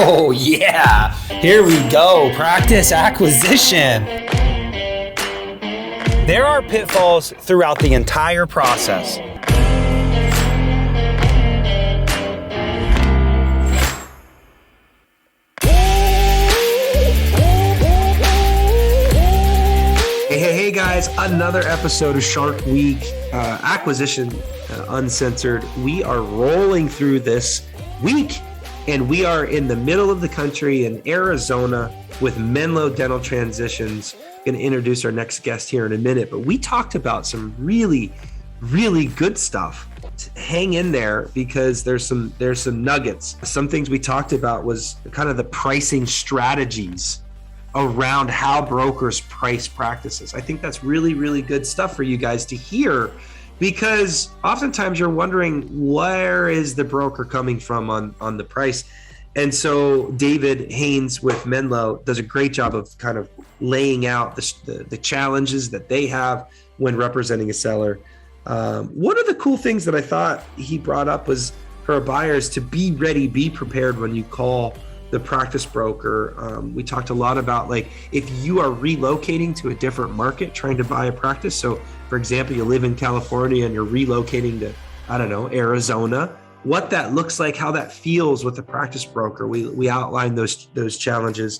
Oh yeah, here we go, practice acquisition. There are pitfalls throughout the entire process. Hey guys, another episode of Shark Week, Acquisition Uncensored. We are rolling through this week, and we are in the middle of the country in Arizona with Menlo Dental Transitions. Going to introduce our next guest here in a minute, but we talked about some really good stuff. Hang in there because there's some nuggets. Some things we talked about was kind of the pricing strategies around how brokers price practices. I think that's really good stuff for you guys to hear, because oftentimes you're wondering, where is the broker coming from on the price? And so David Haynes with Menlo does a great job of kind of laying out the challenges that they have when representing a seller. One of the cool things that I thought he brought up was for our buyers to be ready, be prepared when you call the practice broker. We talked a lot about, like, if you are relocating to a different market, trying to buy a practice. So for example, you live in California and you're relocating to, I don't know, Arizona, what that looks like, how that feels with the practice broker. We outlined those challenges.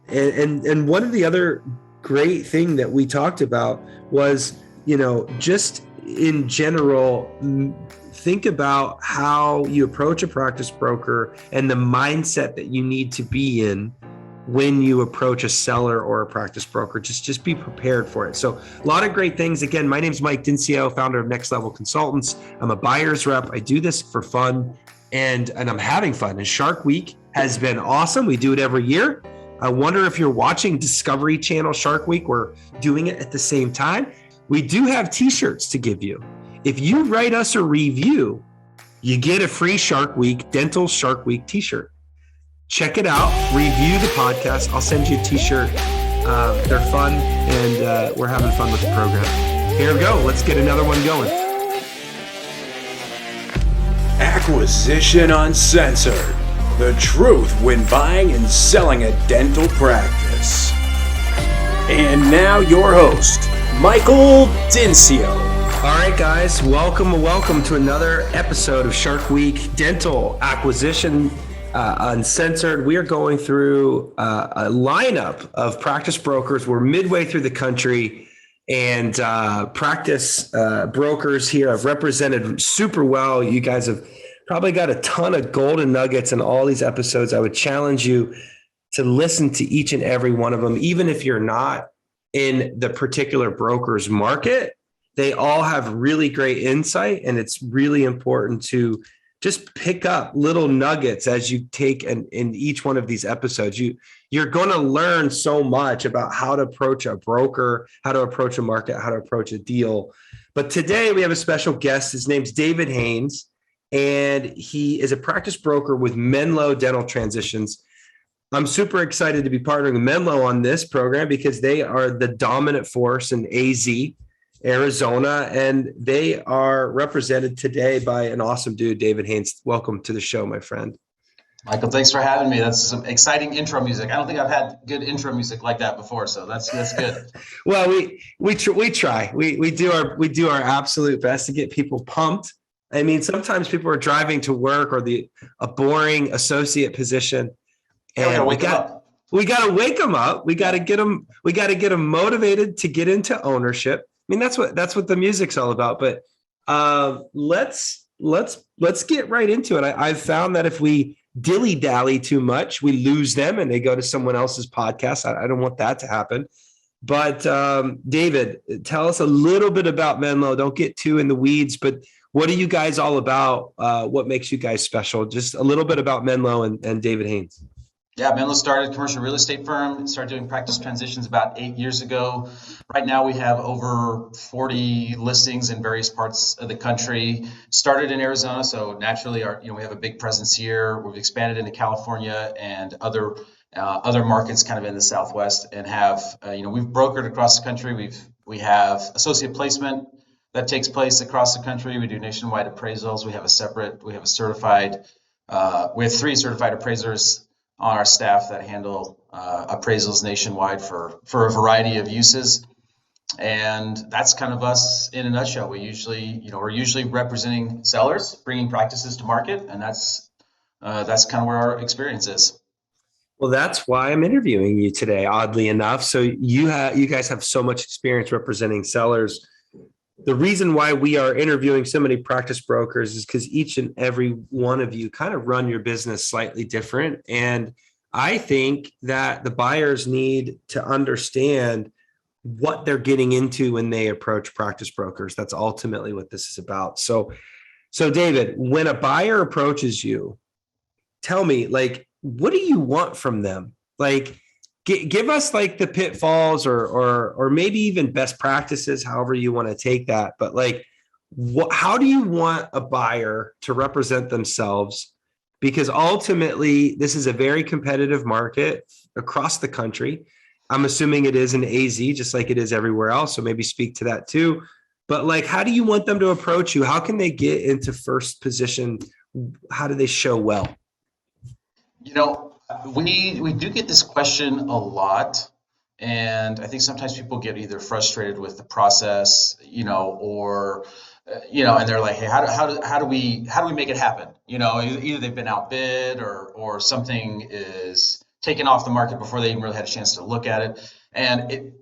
And one of the other great thing that we talked about was, just in general, think about how you approach a practice broker and the mindset that you need to be in when you approach a seller or a practice broker. Just be prepared for it. So a lot of great things. Again, my name is Mike Dincio, founder of Next Level Consultants. I'm a buyer's rep. I do this for fun, and I'm having fun. And Shark Week has been awesome. We do it every year. I wonder if you're watching Discovery Channel Shark Week. We're doing it at the same time. We do have t-shirts to give you. If you write us a review, you get a free Shark Week, Dental Shark Week t-shirt. Check it out, review the podcast. I'll send you a t-shirt. They're fun, and we're having fun with the program. Here we go. Let's get another one going. Acquisition Uncensored. The truth when buying and selling a dental practice. And now your host, Michael Dincio. All right, guys, welcome to another episode of Shark Week Dental Acquisition Uncensored. We are going through a lineup of practice brokers. We're midway through the country, and practice brokers here have represented super well. You guys have probably got a ton of golden nuggets in all these episodes. I would challenge you to listen to each and every one of them, even if you're not in the particular broker's market. They all have really great insight, and it's really important to just pick up little nuggets as you take in each one of these episodes. You're going to learn so much about how to approach a broker, how to approach a market, how to approach a deal. But today we have a special guest. His name's David Haynes, and he is a practice broker with Menlo Dental Transitions. I'm super excited to be partnering with Menlo on this program because they are the dominant force in AZ, Arizona, and they are represented today by an awesome dude, David Haynes. Welcome to the show, my friend. Michael, thanks for having me. That's some exciting intro music. I don't think I've had good intro music like that before, so that's good. Well, we try. We do our absolute best to get people pumped. I mean, sometimes people are driving to work or a boring associate position, and we got to wake them up. We got to get them motivated to get into ownership. I mean, that's what the music's all about. But let's get right into it. I've found that if we dilly-dally too much, we lose them and they go to someone else's podcast. I don't want that to happen. But David, tell us a little bit about Menlo. Don't get too in the weeds, but what are you guys all about? What makes you guys special? Just a little bit about Menlo and David Haynes. Yeah, Menlo started a commercial real estate firm, started doing practice transitions about 8 years ago. Right now we have over 40 listings in various parts of the country. Started in Arizona, so naturally we have a big presence here. We've expanded into California and other markets kind of in the Southwest, and have we've brokered across the country. We have associate placement, that takes place across the country. We do nationwide appraisals. We have three certified appraisers on our staff that handle appraisals nationwide for a variety of uses. And that's kind of us in a nutshell. We're usually representing sellers, bringing practices to market, and that's kind of where our experience is. Well, that's why I'm interviewing you today, oddly enough. So you guys have so much experience representing sellers. The reason why we are interviewing so many practice brokers is because each and every one of you kind of run your business slightly different. And I think that the buyers need to understand what they're getting into when they approach practice brokers. That's ultimately what this is about. So David, when a buyer approaches you, tell me, like, what do you want from them? Like, give us like the pitfalls or maybe even best practices, however you want to take that. But like, how do you want a buyer to represent themselves? Because ultimately, this is a very competitive market across the country. I'm assuming it is in AZ, just like it is everywhere else. So maybe speak to that too. But like, how do you want them to approach you? How can they get into first position? How do they show well? We do get this question a lot, and I think sometimes people get either frustrated with the process, or and they're like, hey, how do we make it happen? Either they've been outbid or something is taken off the market before they even really had a chance to look at it. And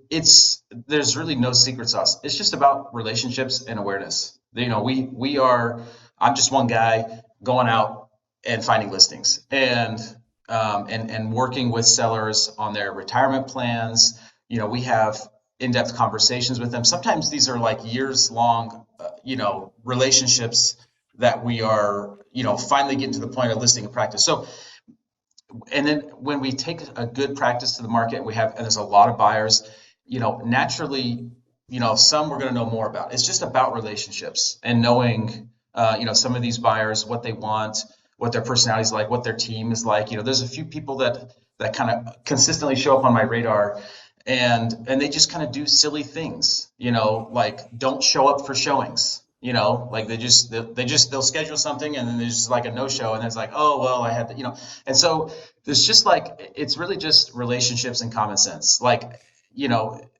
there's really no secret sauce. It's just about relationships and awareness. I'm just one guy going out and finding listings and working with sellers on their retirement plans. We have in-depth conversations with them. Sometimes these are like years long, relationships that we are, finally getting to the point of listing a practice. So, and then when we take a good practice to the market, and there's a lot of buyers, naturally, some we're going to know more about. It's just about relationships and knowing, some of these buyers, what they want, what their personality is like, what their team is like. There's a few people that kind of consistently show up on my radar, and they just kind of do silly things, like don't show up for showings. Like they'll schedule something and then there's just like a no-show, and it's like, oh, well, I had to, and so there's just like, it's really just relationships and common sense. Like,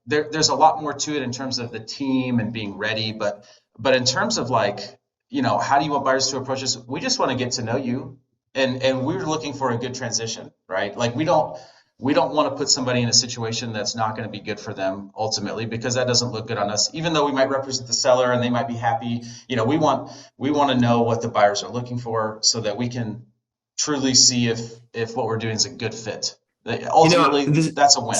there's a lot more to it in terms of the team and being ready, but in terms of like, how do you want buyers to approach us? We just want to get to know you, and we're looking for a good transition, right? Like we don't want to put somebody in a situation that's not going to be good for them ultimately, because that doesn't look good on us. Even though we might represent the seller and they might be happy, we want to know what the buyers are looking for so that we can truly see if what we're doing is a good fit. Ultimately, that's a win.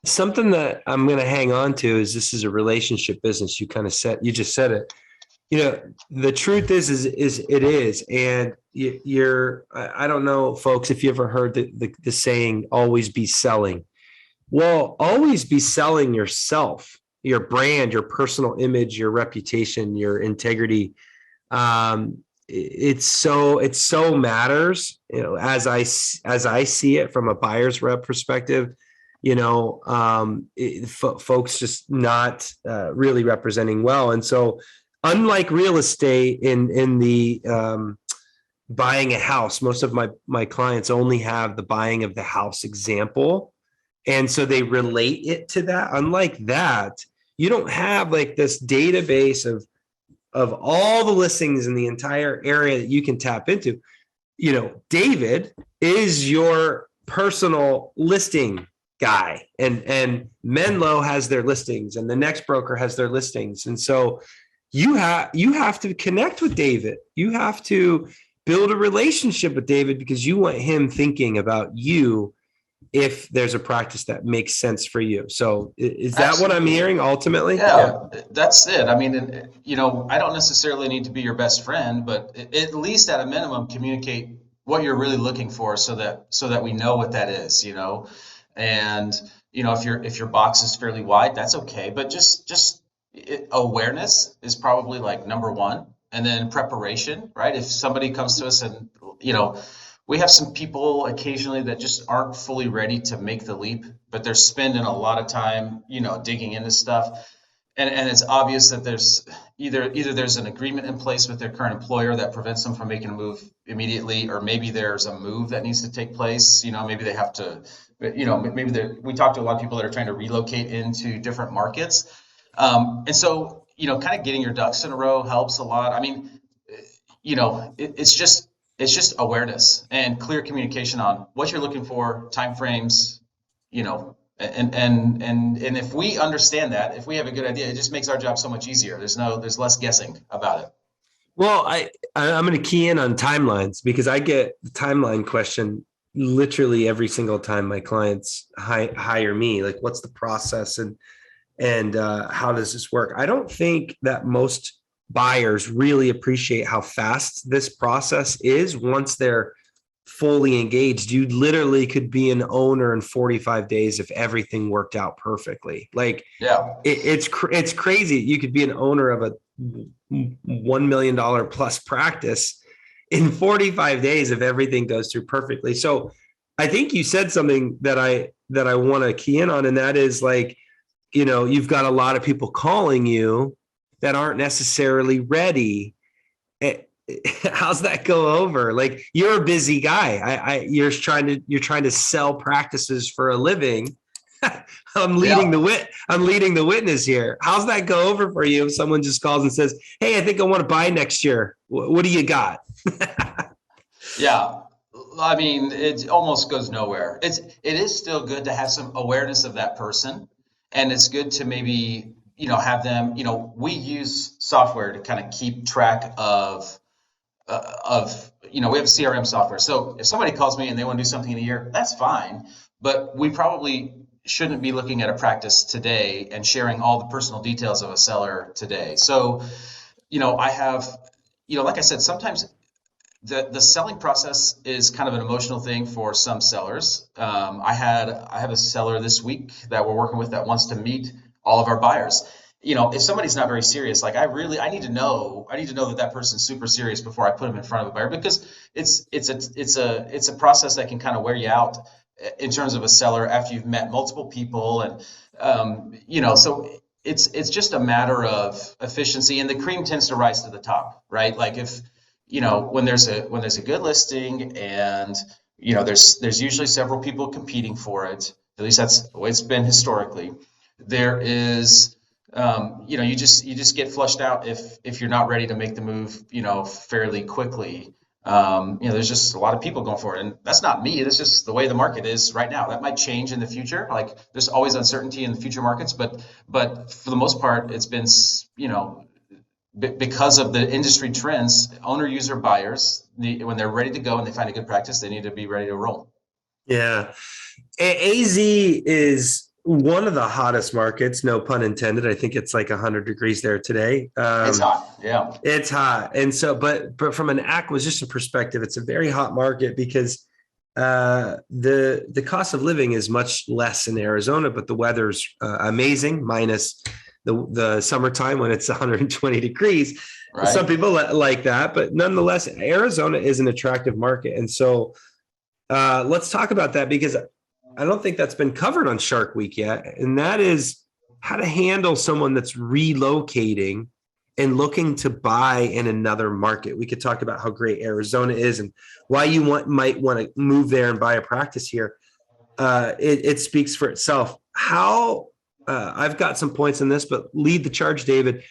Something that I'm going to hang on to is this is a relationship business. You just said it. The truth is it is. And I don't know, folks, if you ever heard the saying, always be selling. Well, always be selling yourself, your brand, your personal image, your reputation, your integrity. It so matters, as I see it from a buyer's rep perspective, folks just not really representing well. And so, unlike real estate in the buying a house, most of my clients only have the buying of the house example. And so they relate it to that. Unlike that, you don't have like this database of all the listings in the entire area that you can tap into. David is your personal listing guy, and Menlo has their listings, and the next broker has their listings. And so you have to connect with David. You have to build a relationship with David because you want him thinking about you if there's a practice that makes sense for you. So is that Absolutely. What I'm hearing ultimately? Yeah, that's it. I mean, I don't necessarily need to be your best friend, but at least at a minimum, communicate what you're really looking for so that we know what that is, and, if your box is fairly wide, that's okay. But just awareness is probably like number one. And then preparation, right? If somebody comes to us and, we have some people occasionally that just aren't fully ready to make the leap, but they're spending a lot of time, digging into stuff. and it's obvious that there's either there's an agreement in place with their current employer that prevents them from making a move immediately, or maybe there's a move that needs to take place. Maybe they have to, maybe we talk to a lot of people that are trying to relocate into different markets. And so, kind of getting your ducks in a row helps a lot. I mean, it's just awareness and clear communication on what you're looking for, timeframes, and if we understand that, if we have a good idea, it just makes our job so much easier. There's less guessing about it. Well, I'm going to key in on timelines because I get the timeline question literally every single time my clients hire me. Like, what's the process and how does this work? I don't think that most buyers really appreciate how fast this process is once they're fully engaged. You literally could be an owner in 45 days if everything worked out perfectly. Like, yeah, it's crazy. You could be an owner of a $1 million plus practice in 45 days if everything goes through perfectly. So I think you said something that I want to key in on, and that is like, you've got a lot of people calling you that aren't necessarily ready. How's that go over? Like, you're a busy guy. You're trying to sell practices for a living. I'm leading the witness here. How's that go over for you if someone just calls and says, "Hey, I think I want to buy next year. What do you got?" Yeah. I mean, it almost goes nowhere. It is still good to have some awareness of that person, and it's good to maybe, have them, we use software to kind of keep track of, we have CRM software. So if somebody calls me and they want to do something in a year, that's fine. But we probably shouldn't be looking at a practice today and sharing all the personal details of a seller today. So, I have, like I said, sometimes the selling process is kind of an emotional thing for some sellers. I have a seller this week that we're working with that wants to meet all of our buyers. If somebody's not very serious, like I need to know that person's super serious before I put them in front of a buyer, because it's a process that can kind of wear you out in terms of a seller after you've met multiple people, and so it's just a matter of efficiency, and the cream tends to rise to the top, right? Like, if when there's a good listing, and there's usually several people competing for it, at least that's the way it's been historically. There is you just get flushed out if you're not ready to make the move fairly quickly. There's just a lot of people going for it, and that's not me. That's just the way the market is right now. That might change in the future. Like, there's always uncertainty in the future markets, but for the most part, it's been because of the industry trends. Owner user buyers, when they're ready to go and they find a good practice, they need to be ready to roll. Yeah, AZ is one of the hottest markets, no pun intended. I think it's like 100 degrees there today. It's hot. Yeah. It's hot. And so, but from an acquisition perspective, it's a very hot market because the cost of living is much less in Arizona, but the weather's amazing, minus the summertime when it's 120 degrees. Right. Some people like that, but nonetheless, Arizona is an attractive market. And so let's talk about that, because I don't think that's been covered on Shark Week yet. And that is how to handle someone that's relocating and looking to buy in another market. We could talk about how great Arizona is and why you might want to move there and buy a practice here. It speaks for itself. How I've got some points in this, but lead the charge, David.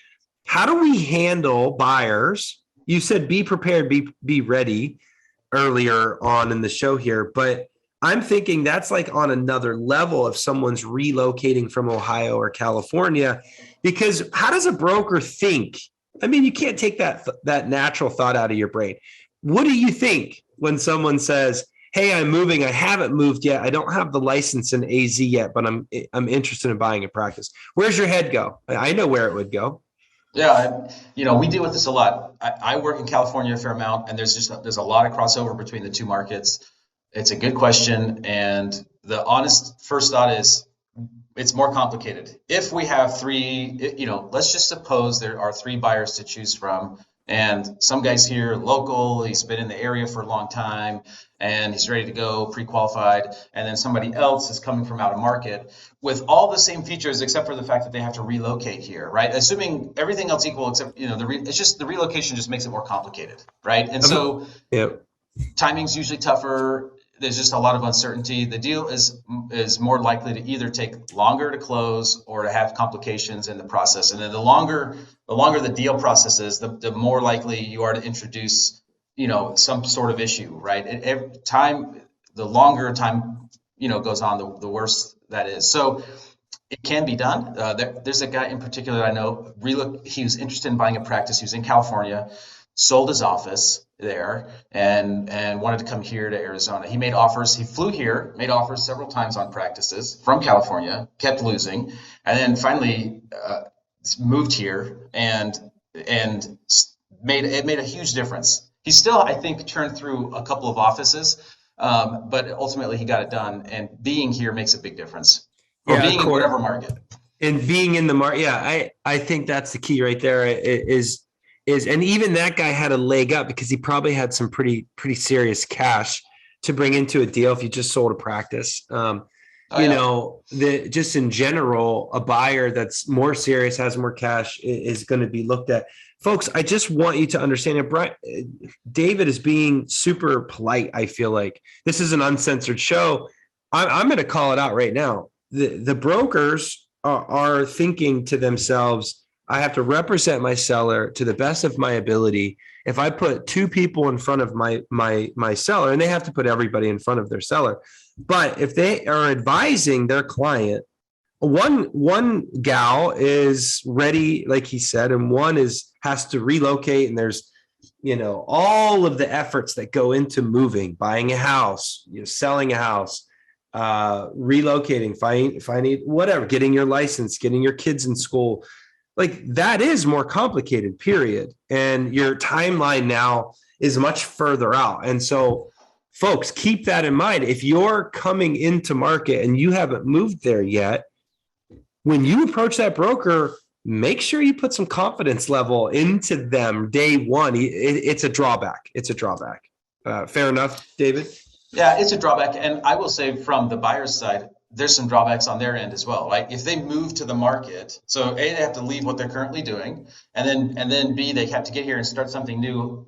How do we handle buyers? You said be prepared, be ready earlier on in the show here, but I'm thinking that's like on another level if someone's relocating from Ohio or California, because how does a broker think? I mean, you can't take that natural thought out of your brain. What do you think when someone says, "Hey, I'm moving. I haven't moved yet. I don't have the license in AZ yet, but I'm interested in buying a practice"? Where's your head go? I know where it would go. Yeah, we deal with this a lot. I work in California a fair amount, and there's a lot of crossover between the two markets. It's a good question, and the honest first thought is it's more complicated. If we have three, let's just suppose there are three buyers to choose from And some guy's here local, he's been in the area for a long time, and he's ready to go, pre-qualified. And then somebody else is coming from out of market with all the same features, except for the fact that they have to relocate here, right? Assuming everything else equal, except, it's just the relocation just makes it more complicated, right? And so Yeah. timing's usually tougher. There's just a lot of uncertainty. The deal is more likely to either take longer to close or to have complications in the process. And then the longer the deal process is, the more likely you are to introduce, some sort of issue, right? The longer time, goes on, the worse that is. So it can be done. There's a guy in particular that I know. He was interested in buying a practice. He was in California, sold his office there, and wanted to come here to Arizona. He made offers. He flew here, made offers several times on practices from California, kept losing, and then finally moved here and made a huge difference. He still, I think, turned through a couple of offices, but ultimately he got it done. And being here makes a big difference. Or being in whatever market. And being in the market, yeah, I think that's the key right there. Is and even that guy had a leg up because he probably had some pretty serious cash to bring into a deal if you just sold a practice. Just in general, a buyer that's more serious, has more cash, is going to be looked at. Folks, I just want you to understand that David is being super polite. I feel like this is an uncensored show. I'm going to call it out right now. The brokers are thinking to themselves, I have to represent my seller to the best of my ability. If I put two people in front of my seller, and they have to put everybody in front of their seller, but if they are advising their client, one gal is ready, like he said, and one has to relocate, and there's all of the efforts that go into moving, buying a house, selling a house, relocating, finding whatever, getting your license, getting your kids in school. Like, that is more complicated, period. And your timeline now is much further out. And so, folks, keep that in mind. If you're coming into market and you haven't moved there yet, when you approach that broker, make sure you put some confidence level into them day one. It's a drawback. It's a drawback. Fair enough, David? Yeah, it's a drawback. And I will say, from the buyer's side, there's some drawbacks on their end as well, right? If they move to the market, so A, they have to leave what they're currently doing, and then B, they have to get here and start something new,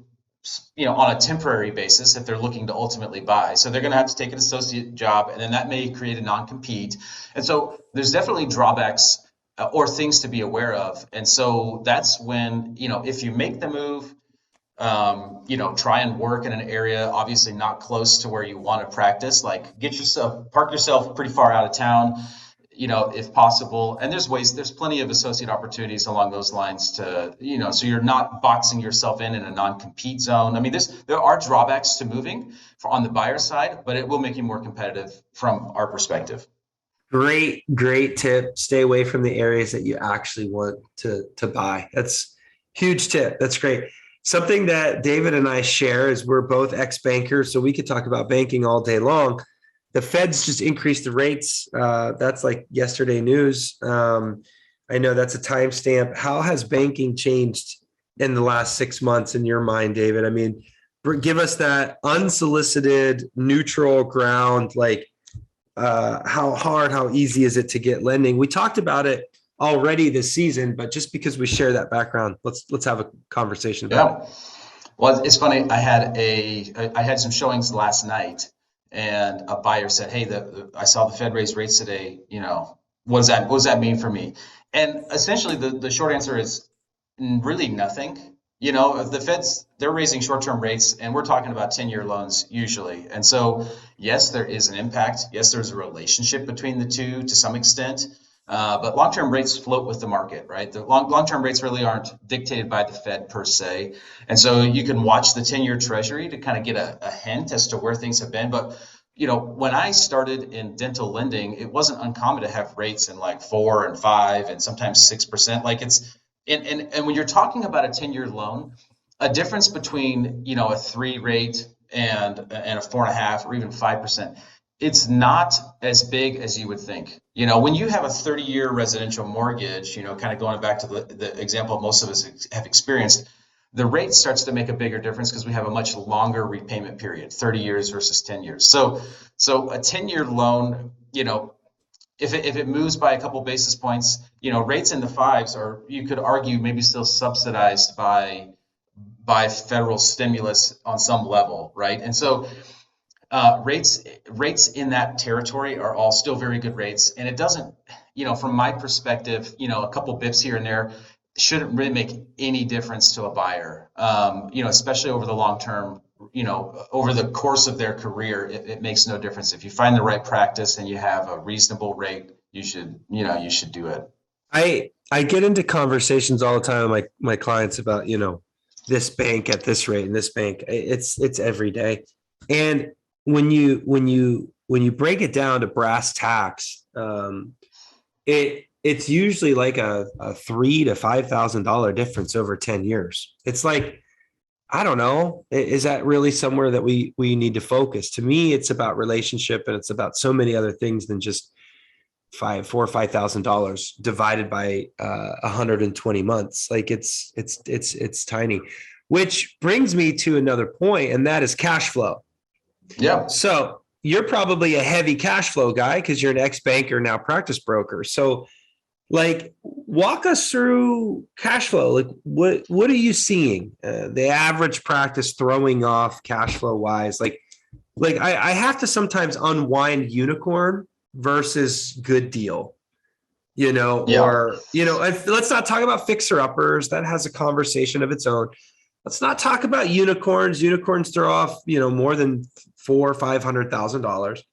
on a temporary basis if they're looking to ultimately buy. So they're going to have to take an associate job, and then that may create a non-compete. And so there's definitely drawbacks or things to be aware of. And so that's when, if you make the move, try and work in an area, obviously not close to where you want to practice, like park yourself pretty far out of town, if possible. And there's plenty of associate opportunities along those lines to, so you're not boxing yourself in a non-compete zone. I mean, there are drawbacks to moving on the buyer side, but it will make you more competitive from our perspective. Great tip. Stay away from the areas that you actually want to buy. That's huge tip. That's great. Something that David and I share is we're both ex-bankers, so we could talk about banking all day long. The Feds just increased the rates. That's like yesterday news. I know that's a timestamp. How has banking changed in the last 6 months in your mind, David? I mean, give us that unsolicited, neutral ground, like how hard, how easy is it to get lending? We talked about it already this season, but just because we share that background, let's have a conversation about it. Well, it's funny. I had some showings last night, and a buyer said, "Hey, I saw the Fed raise rates today. What does that mean for me?" And essentially, the short answer is really nothing. If the Fed's, they're raising short-term rates, and we're talking about 10-year loans usually. And so, yes, there is an impact. Yes, there's a relationship between the two to some extent. But long-term rates float with the market, right? The long-term rates really aren't dictated by the Fed per se. And so you can watch the 10-year Treasury to kind of get a hint as to where things have been. But, when I started in dental lending, it wasn't uncommon to have rates in like 4 and 5 and sometimes 6%. Like and when you're talking about a 10-year loan, a difference between, a 3 rate and a 4.5 or even 5%, it's not as big as you would think. When you have a 30-year residential mortgage, kind of going back to the example most of us have experienced, the rate starts to make a bigger difference because we have a much longer repayment period, 30 years versus 10 years. So a 10-year loan, if it moves by a couple basis points, rates in the fives are, you could argue, maybe still subsidized by federal stimulus on some level, right? And so rates in that territory are all still very good rates, and it doesn't, from my perspective, a couple bips here and there shouldn't really make any difference to a buyer, especially over the long term. Over the course of their career, it makes no difference. If you find the right practice and you have a reasonable rate, you should do it. I get into conversations all the time with my clients about, this bank at this rate and this bank. It's every day. And when you break it down to brass tacks, it's usually like a $3,000 to $5,000 difference over 10 years. It's like, I don't know, is that really somewhere that we need to focus? To me, it's about relationship, and it's about so many other things than just $4,000 or $5,000 divided by 120 months. Like it's tiny, which brings me to another point, and that is cash flow. Yeah. So you're probably a heavy cash flow guy because you're an ex-banker, now practice broker. So like, walk us through cash flow. Like what are you seeing? The average practice throwing off cash flow wise? Like I have to sometimes unwind unicorn versus good deal, or, let's not talk about fixer uppers. That has a conversation of its own. Let's not talk about unicorns. Unicorns throw off, more than $400,000 or $500,000.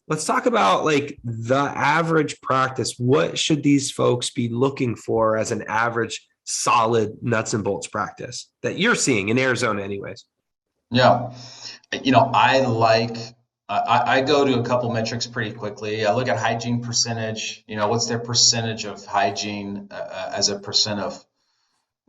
Let's talk about like the average practice. What should these folks be looking for as an average solid nuts and bolts practice that you're seeing in Arizona anyways? Yeah. I go to a couple metrics pretty quickly. I look at hygiene percentage, what's their percentage of hygiene as a percent of,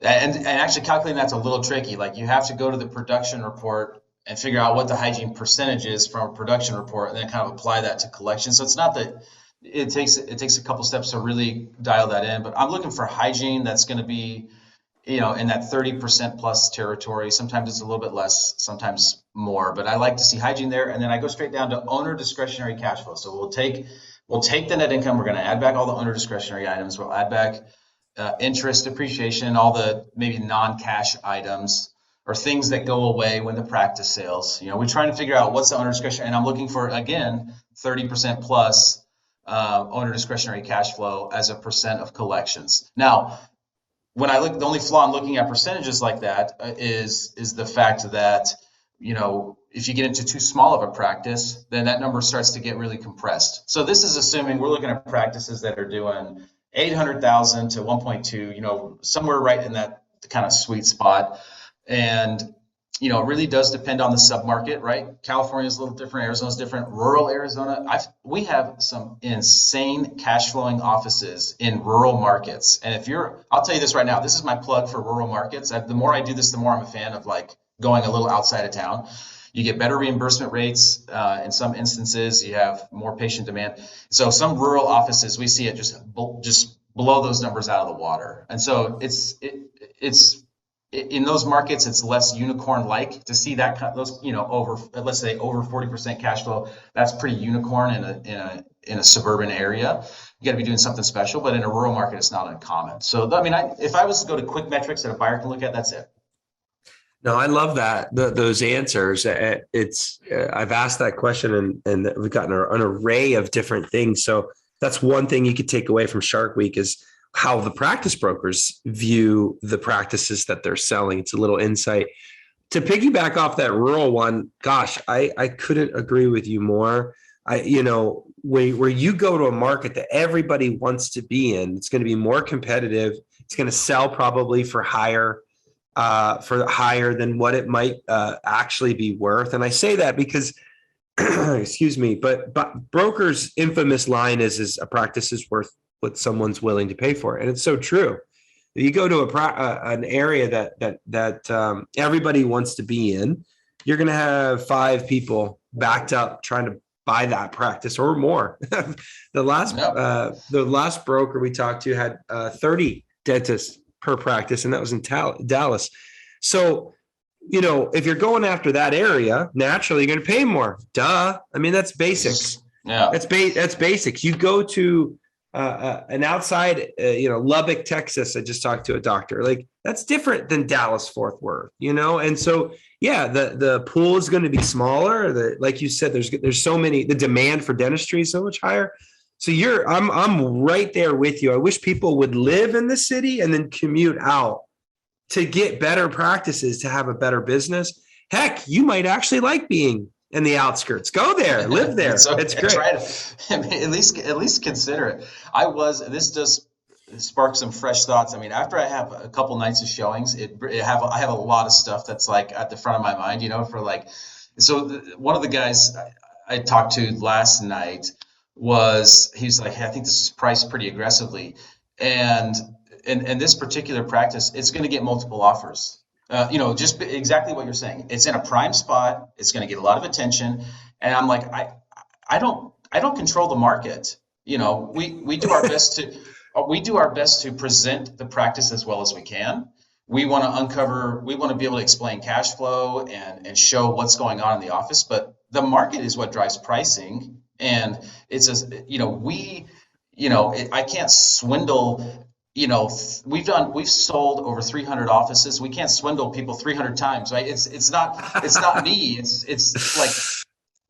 and actually calculating that's a little tricky. Like, you have to go to the production report and figure out what the hygiene percentage is from a production report, and then kind of apply that to collection. So it's not that it takes a couple steps to really dial that in, but I'm looking for hygiene that's going to be, in that 30% plus territory. Sometimes it's a little bit less, sometimes more, but I like to see hygiene there. And then I go straight down to owner discretionary cash flow. So we'll take the net income. We're going to add back all the owner discretionary items. We'll add back interest, depreciation, all the maybe non-cash items, or things that go away when the practice sales. We're trying to figure out what's the owner discretionary, and I'm looking for, again, 30% plus owner discretionary cash flow as a percent of collections. Now, when I look, the only flaw in looking at percentages like that is the fact that, if you get into too small of a practice, then that number starts to get really compressed. So this is assuming we're looking at practices that are doing 800,000 to 1.2, somewhere right in that kind of sweet spot. And, it really does depend on the submarket, right? California is a little different. Arizona's different. Rural Arizona, we have some insane cash flowing offices in rural markets. And I'll tell you this right now, this is my plug for rural markets. The more I do this, the more I'm a fan of like going a little outside of town. You get better reimbursement rates. In some instances, you have more patient demand. So some rural offices, we see it just blow those numbers out of the water. And so it's in those markets, it's less unicorn-like to see that those, over, let's say, over 40% cash flow. That's pretty unicorn in a suburban area. You got to be doing something special, but in a rural market, it's not uncommon. So, if I was to go to quick metrics that a buyer can look at, that's it. No, I love that. Those answers. I've asked that question, and we've gotten an array of different things. So that's one thing you could take away from Shark Week is how the practice brokers view the practices that they're selling. It's a little insight. To piggyback off that rural one, gosh, I couldn't agree with you more. Where you go to a market that everybody wants to be in, it's going to be more competitive. It's going to sell probably for higher than what it might actually be worth. And I say that because, excuse me, but brokers' infamous line is a practice is worth what someone's willing to pay for it. And it's so true. If you go to an area that everybody wants to be in, you're going to have 5 people backed up trying to buy that practice or more. The last broker we talked to had 30 dentists per practice, and that was in Dallas. So, if you're going after that area, naturally you're going to pay more. Duh. I mean, that's basics. Yeah. That's basics. You go to an outside, Lubbock, Texas. I just talked to a doctor. Like, that's different than Dallas, Fort Worth, and so yeah, the pool is going to be smaller. Like you said, there's so many. The demand for dentistry is so much higher. So I'm right there with you. I wish people would live in the city and then commute out to get better practices, to have a better business. Heck, you might actually like being in the outskirts. Go there, live there. It's great. I mean, at least consider it. This does spark some fresh thoughts. I mean, after I have a couple nights of showings, I have a lot of stuff that's like at the front of my mind, for like, one of the guys I talked to last night he's like, hey, I think this is priced pretty aggressively. And this particular practice, it's going to get multiple offers. Just exactly what you're saying. It's in a prime spot. It's going to get a lot of attention. And I'm like, I don't control the market. We do our best to present the practice as well as we can. We want to be able to explain cash flow and show what's going on in the office, but the market is what drives pricing. And it's I can't swindle. We've sold over 300 offices. We can't swindle people 300 times, right? It's not me. It's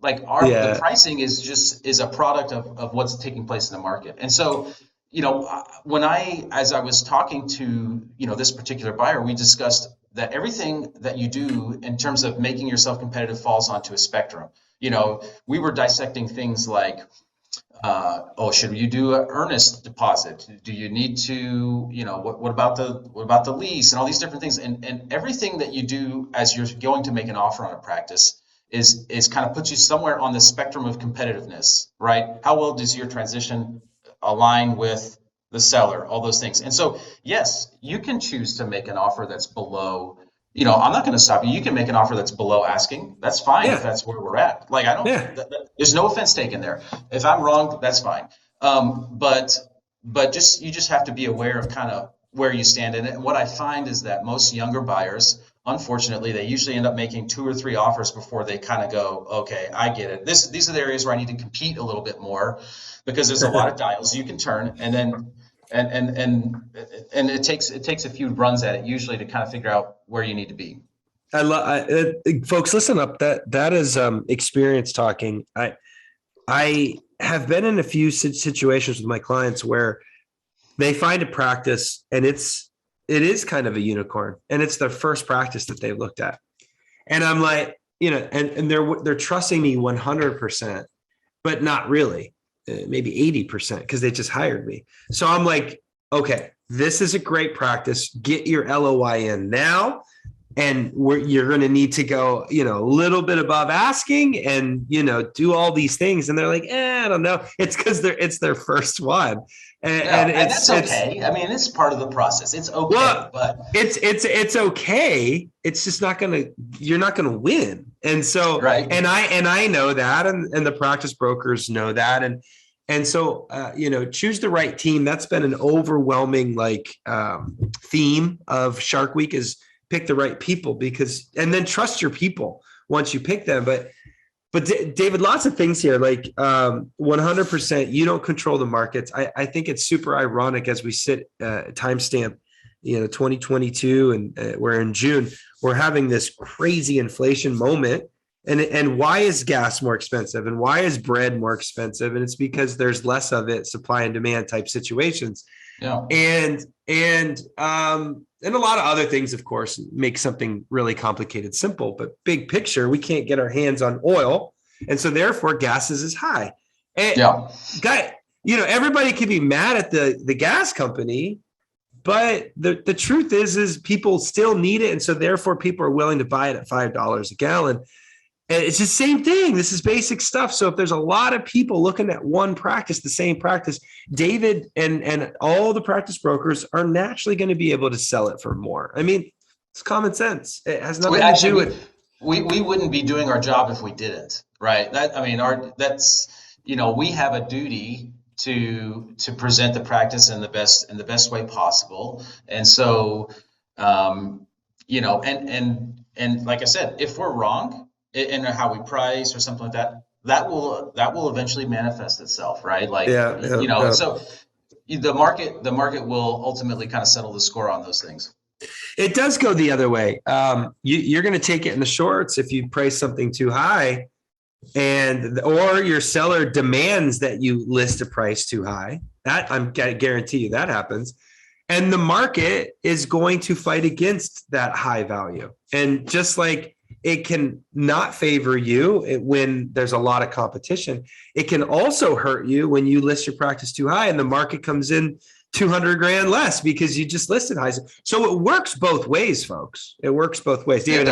like the pricing is a product of what's taking place in the market. And so, as I was talking to, this particular buyer, we discussed that everything that you do in terms of making yourself competitive falls onto a spectrum. We were dissecting things like, should you do an earnest deposit? Do you need to, what about the lease and all these different things? And everything that you do as you're going to make an offer on a practice is kind of puts you somewhere on the spectrum of competitiveness, right? How well does your transition align with the seller, all those things. And so, yes, you can choose to make an offer that's below, I'm not going to stop you. You can make an offer that's below asking. That's fine if that's where we're at. Like, there's no offense taken there. If I'm wrong, that's fine. But you just have to be aware of kind of where you stand. And what I find is that most younger buyers, unfortunately, they usually end up making 2 or 3 offers before they kind of go, okay, I get it. These are the areas where I need to compete a little bit more, because there's a lot of dials you can turn, and then and it takes a few runs at it usually to kind of figure out where you need to be. Folks, listen up. That is experience talking. I have been in a few situations with my clients where they find a practice and it is kind of a unicorn, and it's their first practice that they've looked at. And I'm like, and they're trusting me 100%, but not really, maybe 80%, because they just hired me. So I'm like, okay, this is a great practice. Get your LOI in now. And you're going to need to go, a little bit above asking and, do all these things. And they're like, I don't know. It's because it's their first one. And that's okay. I mean, it's part of the process. It's okay, but it's okay. It's just you're not going to win. And so, right. And I know that, and the practice brokers know that. And so, choose the right team. That's been an overwhelming theme of Shark Week is pick the right people, and then trust your people once you pick them. But David, lots of things here, 100%, you don't control the markets. I think it's super ironic as we sit timestamp, 2022, and we're in June, we're having this crazy inflation moment. And why is gas more expensive? And why is bread more expensive? And it's because there's less of it, supply and demand type situations. Yeah. And a lot of other things, of course, make something really complicated simple. But big picture, we can't get our hands on oil, and so therefore gas is high. And everybody can be mad at the gas company, but the truth is people still need it, and so therefore people are willing to buy it at $5 a gallon. And it's the same thing. This is basic stuff. So if there's a lot of people looking at one practice, the same practice, David and all the practice brokers are naturally going to be able to sell it for more. I mean, it's common sense. It has nothing to do with. We wouldn't be doing our job if we didn't, right? We have a duty to present the practice in the best way possible, and so. And like I said, if we're wrong in how we price or something like that, that will eventually manifest itself, right? Like, Yeah, yeah, yeah. so the market will ultimately kind of settle the score on those things. It does go the other way. You're going to take it in the shorts if you price something too high, or your seller demands that you list a price too high. That I'm guarantee you that happens. And the market is going to fight against that high value. And just like it can not favor you when there's a lot of competition, it can also hurt you when you list your practice too high and the market comes in 200 grand less because you just listed high. So it works both ways, folks. It works both ways. David,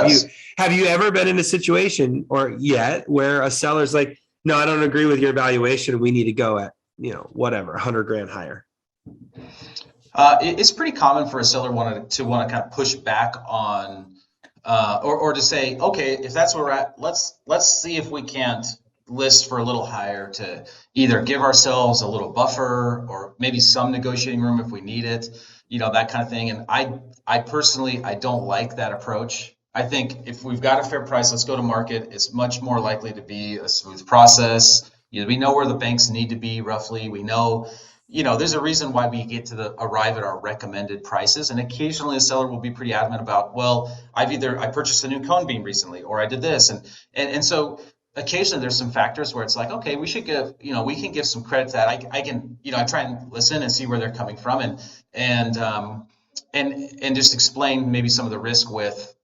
have you ever been in a situation or yet where a seller's like, no, I don't agree with your valuation. We need to go at, whatever, 100 grand higher. It's pretty common for a seller to want to kind of push back on, or to say, okay, if that's where we're at, let's see if we can't list for a little higher to either give ourselves a little buffer or maybe some negotiating room if we need it, that kind of thing. And I personally, I don't like that approach. I think if we've got a fair price, let's go to market. It's much more likely to be a smooth process. We know where the banks need to be roughly. We know, there's a reason why we get to arrive at our recommended prices. And occasionally a seller will be pretty adamant about, well, I purchased a new cone beam recently, or I did this. And so occasionally there's some factors where it's like, okay, we can give some credit to that. I can, I try and listen and see where they're coming from and just explain maybe some of the risk with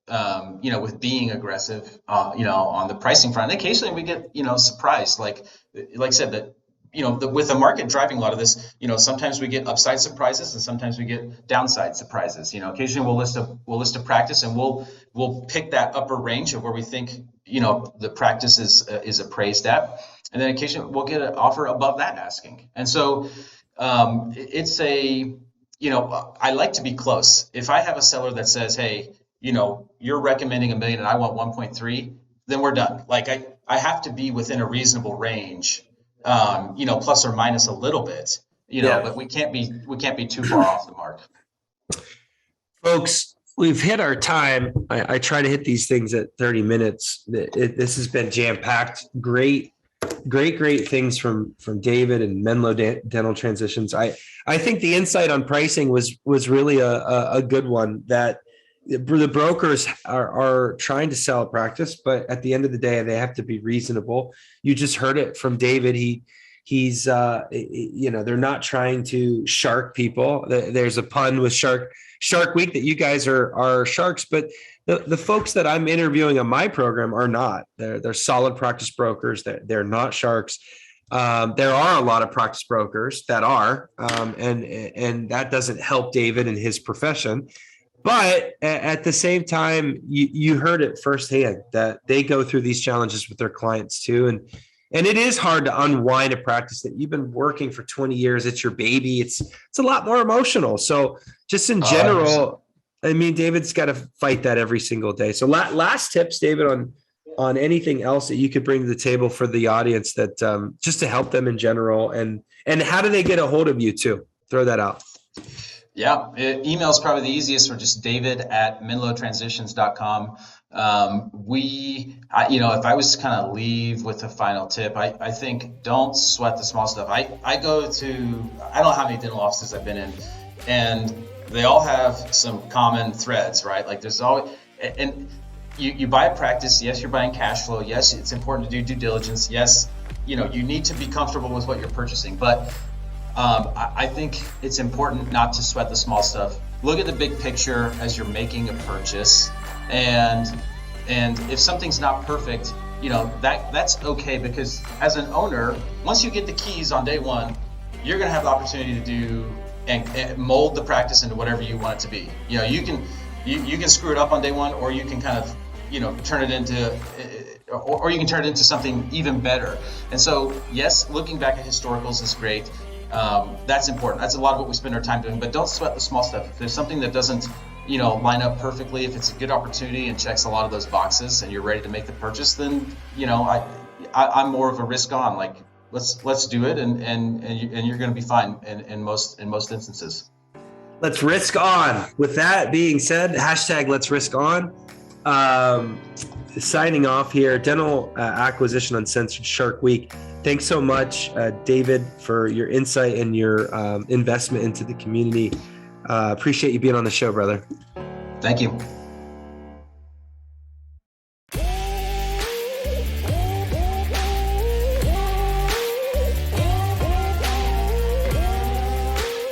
being aggressive, on the pricing front. And occasionally we get, surprised, like I said, that, with the market driving a lot of this, sometimes we get upside surprises and sometimes we get downside surprises. Occasionally we'll list a practice and we'll pick that upper range of where we think, the practice is appraised at. And then occasionally we'll get an offer above that asking. And so it's I like to be close. If I have a seller that says, hey, you're recommending $1 million and I want 1.3, then we're done. Like I have to be within a reasonable range, plus or minus a little bit, but we can't be too far off the mark. Folks, we've hit our time. I try to hit these things at 30 minutes. This has been jam-packed. Great things from David and Menlo Dental Transitions. I think the insight on pricing was really a good one, that the brokers are trying to sell a practice, but at the end of the day, they have to be reasonable. You just heard it from David. He's they're not trying to shark people. There's a pun with Shark Week that you guys are sharks, but the folks that I'm interviewing on my program are not. They're solid practice brokers. They're not sharks. There are a lot of practice brokers that are, and that doesn't help David in his profession. But at the same time, you heard it firsthand that they go through these challenges with their clients too. And it is hard to unwind a practice that you've been working for 20 years. It's your baby. It's a lot more emotional. So just in general, I mean, David's got to fight that every single day. So last tips, David, on anything else that you could bring to the table for the audience that just to help them in general. And how do they get a hold of you too? Throw that out. Yeah, email is probably the easiest, or just david@menlotransitions.com. If I was to kind of leave with a final tip, I think don't sweat the small stuff. I don't know how many dental offices I've been in, and they all have some common threads, right? Like there's always, and you buy a practice. Yes, you're buying cash flow. Yes, it's important to do due diligence. Yes, you need to be comfortable with what you're purchasing, but I think it's important not to sweat the small stuff. Look at the big picture as you're making a purchase, and if something's not perfect, that's okay, because as an owner, once you get the keys on day one, you're going to have the opportunity to do and mold the practice into whatever you want it to be. You can screw it up on day one, or you can kind of turn it into. Or you can turn it into something even better. And so, yes, looking back at historicals is great. That's important. That's a lot of what we spend our time doing. But don't sweat the small stuff. If there's something that doesn't, line up perfectly, if it's a good opportunity and checks a lot of those boxes, and you're ready to make the purchase, then I'm more of a risk on. Like let's do it, and you're going to be fine in most instances. Let's risk on. With that being said, hashtag let's risk on. Signing off here, Dental Acquisition Uncensored Shark Week. Thanks so much, David, for your insight and your investment into the community. Appreciate you being on the show, brother. Thank you.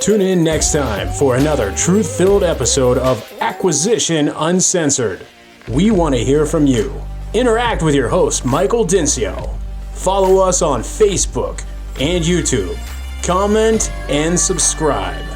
Tune in next time for another truth-filled episode of Acquisition Uncensored. We want to hear from you. Interact with your host, Michael Dincio. Follow us on Facebook and YouTube. Comment and subscribe.